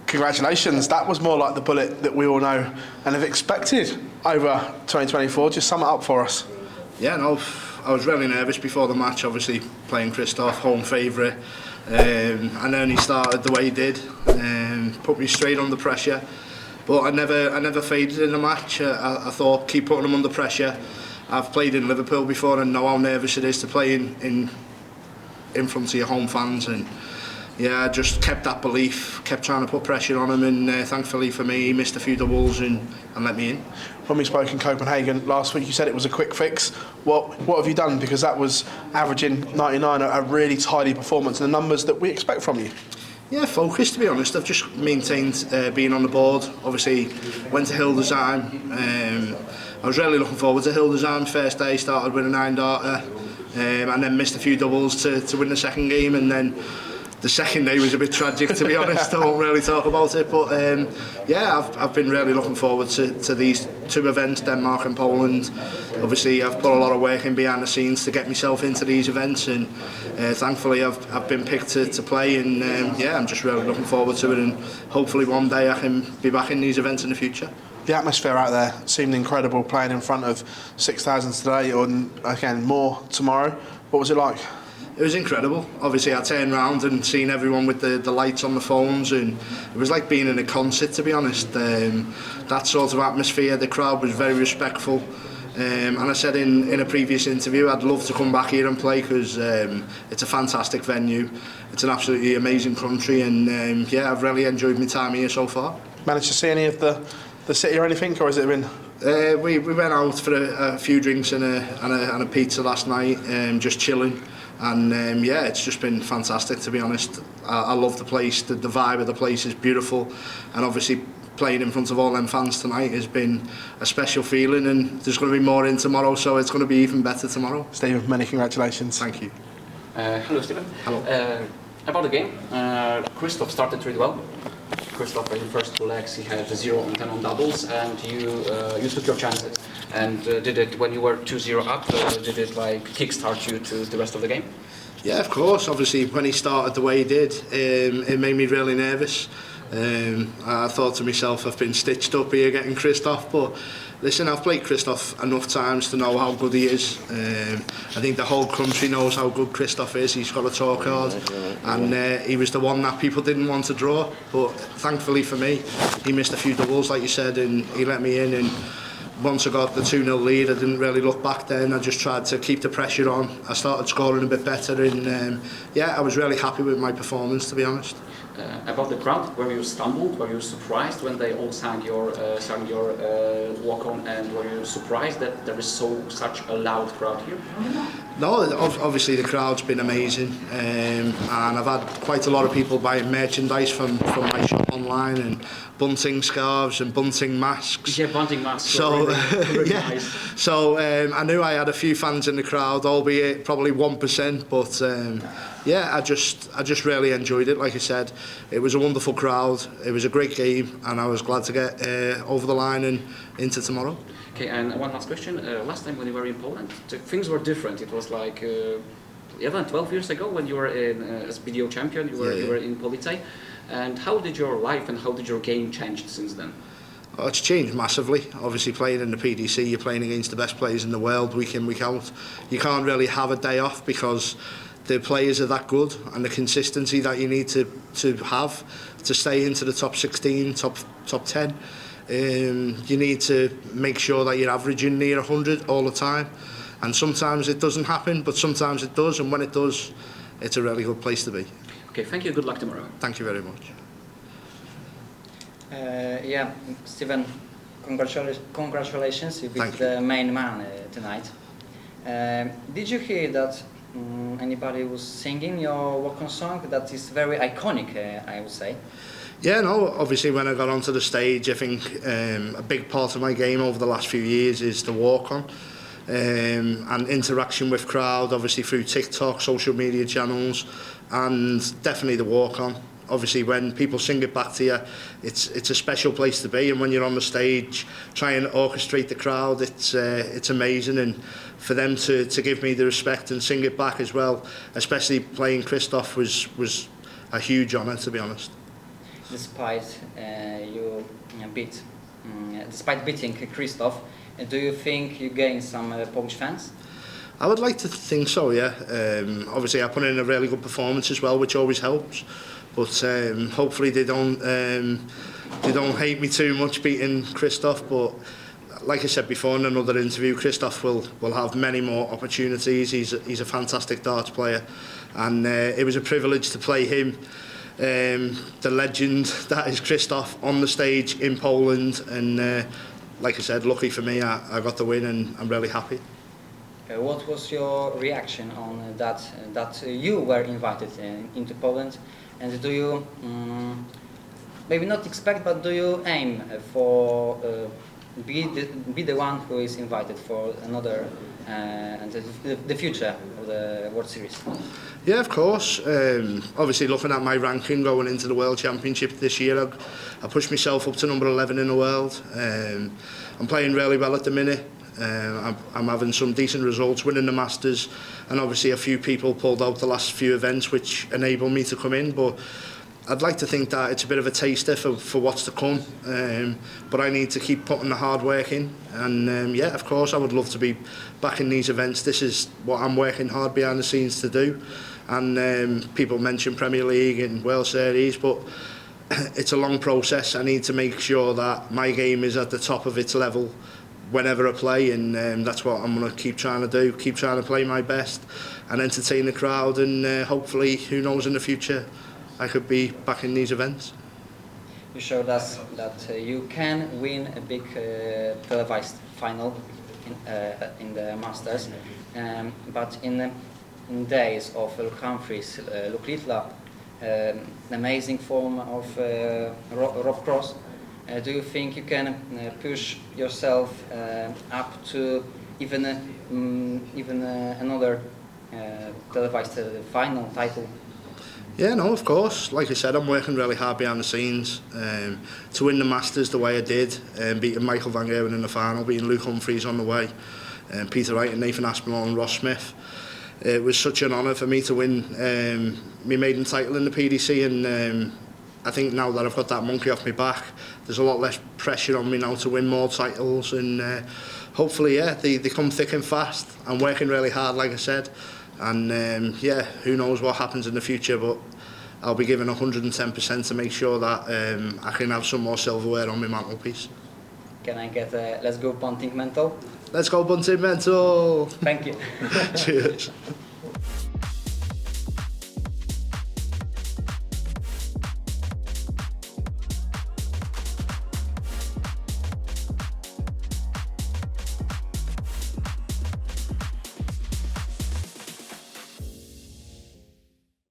Congratulations, that was more like the bullet that we all know and have expected over 2024. Just sum it up for us. Yeah, no, I was really nervous before the match, obviously playing Christoph, home favourite, and then he started the way he did, put me straight under pressure, but I never faded in the match. I thought, keep putting him under pressure. I've played in Liverpool before and know how nervous it is to play in front of your home fans, and yeah, I just kept that belief, kept trying to put pressure on him, and thankfully for me, he missed a few doubles and let me in. When we spoke in Copenhagen last week, you said it was a quick fix. What have you done? Because that was averaging 99, a really tidy performance, and the numbers that we expect from you. Yeah, focus, to be honest. I've just maintained being on the board. Obviously, went to Hildesheim. I was really looking forward to Hildesheim. First day, started with a 9-darter, and then missed a few doubles to win the second game, and then the second day was a bit tragic, to be honest. I won't really talk about it, but yeah, I've been really looking forward to these two events, Denmark and Poland. Obviously, I've put a lot of work in behind the scenes to get myself into these events, and thankfully I've been picked to play, and yeah, I'm just really looking forward to it, and hopefully one day I can be back in these events in the future. The atmosphere out there seemed incredible, playing in front of 6,000 today, and again more tomorrow. What was it like? It was incredible. Obviously, I turned round and seen everyone with the lights on the phones, and it was like being in a concert, to be honest. That sort of atmosphere, the crowd was very respectful. And I said in a previous interview, I'd love to come back here and play, because it's a fantastic venue. It's an absolutely amazing country, and yeah, I've really enjoyed my time here so far. Managed to see any of the city or anything, or has it been? We went out for a few drinks and a pizza last night, just chilling. And yeah, it's just been fantastic, to be honest. I love the place, the vibe of the place is beautiful, and obviously playing in front of all them fans tonight has been a special feeling, and there's going to be more in tomorrow, so it's going to be even better tomorrow. Stephen, many congratulations. Thank you. Hello, Stephen. Hello. About the game, Christoph started really well. Christoph, in the first two legs, he had 0 on 10 on doubles, and you took your chances. And did it, when you were 2-0 up, did it like kickstart you to the rest of the game? Yeah, of course. Obviously, when he started the way he did, it made me really nervous. I thought to myself, I've been stitched up here getting Christoph, but listen, I've played Christoph enough times to know how good he is. I think the whole country knows how good Christoph is. He's got a talk hard, and he was the one that people didn't want to draw, but thankfully for me, he missed a few doubles, like you said, and he let me in. And once I got the 2-0 lead, I didn't really look back then. I just tried to keep the pressure on. I started scoring a bit better, and yeah, I was really happy with my performance, to be honest. About the crowd, were you stumbled? Were you surprised when they all sang your walk on, and were you surprised that there is such a loud crowd here? No, obviously the crowd's been amazing, and I've had quite a lot of people buying merchandise from my shop online, and Bunting scarves and Bunting masks. Yeah, Bunting masks. So really yeah, nice. so I knew I had a few fans in the crowd, albeit probably 1%, but yeah, I just really enjoyed it. Like I said, it was a wonderful crowd. It was a great game, and I was glad to get over the line and into tomorrow. Okay, and one last question. Last time when you were in Poland, things were different. It was like 11, 12 years ago when you were as BDO champion. You were in Police. And how did your life and how did your game change since then? Oh, it's changed massively. Obviously, playing in the PDC, you're playing against the best players in the world week in, week out. You can't really have a day off because the players are that good, and the consistency that you need to have to stay into the top 16, top 10. You need to make sure that you're averaging near 100 all the time, and sometimes it doesn't happen, but sometimes it does, and when it does, it's a really good place to be. Okay, thank you. Good luck tomorrow. Thank you very much. Yeah, Stephen, congratulations. You beat the main man tonight. Did you hear that anybody was singing your walk-on song? That is very iconic, I would say. Yeah, no, obviously when I got onto the stage, I think a big part of my game over the last few years is the walk-on. And interaction with crowd, obviously through TikTok, social media channels, and definitely the walk-on. Obviously when people sing it back to you, it's a special place to be, and when you're on the stage trying to orchestrate the crowd, it's amazing. And for them to give me the respect and sing it back as well, especially playing Christoph, was a huge honour, to be honest. despite despite beating Christoph. Do you think you gained some Polish fans? I would like to think so, yeah. Obviously, I put in a really good performance as well, which always helps. But hopefully they don't hate me too much beating Christoph. But like I said before in another interview, Christoph will have many more opportunities. He's a fantastic darts player, and it was a privilege to play him, the legend that is Christoph, on the stage in Poland. And like I said, lucky for me, I got the win, and I'm really happy. What was your reaction on that you were invited into Poland, and do you maybe not expect, but do you aim for be the one who is invited for another and the future of the World Series? Yeah, of course. Obviously, looking at my ranking going into the World Championship this year, I pushed myself up to number 11 in the world. I'm playing really well at the minute. I'm having some decent results, winning the Masters, and obviously a few people pulled out the last few events which enabled me to come in, but I'd like to think that it's a bit of a taster for what's to come, but I need to keep putting the hard work in, and yeah, of course I would love to be back in these events. This is what I'm working hard behind the scenes to do, and people mention Premier League and World Series, but it's a long process. I need to make sure that my game is at the top of its level whenever I play, and that's what I'm going to keep trying to do, keep trying to play my best and entertain the crowd, and hopefully, who knows, in the future I could be back in these events. You showed us that you can win a big televised final in the Masters, but in days of Luke Humphries, Luke Littler, amazing form of Rob Cross, do you think you can push yourself up to even another televised final title? Yeah, no, of course. Like I said, I'm working really hard behind the scenes to win the Masters the way I did, beating Michael van Gerwen in the final, beating Luke Humphries on the way, Peter Wright and Nathan Aspinall and Ross Smith. It was such an honour for me to win my maiden title in the PDC, and I think now that I've got that monkey off my back, there's a lot less pressure on me now to win more titles, and hopefully, yeah, they come thick and fast. I'm working really hard, like I said, and yeah, who knows what happens in the future, but I'll be giving 110% to make sure that I can have some more silverware on my mantelpiece. Can I get a let's go Bunting mental? Let's go Bunting mental! Thank you. Cheers.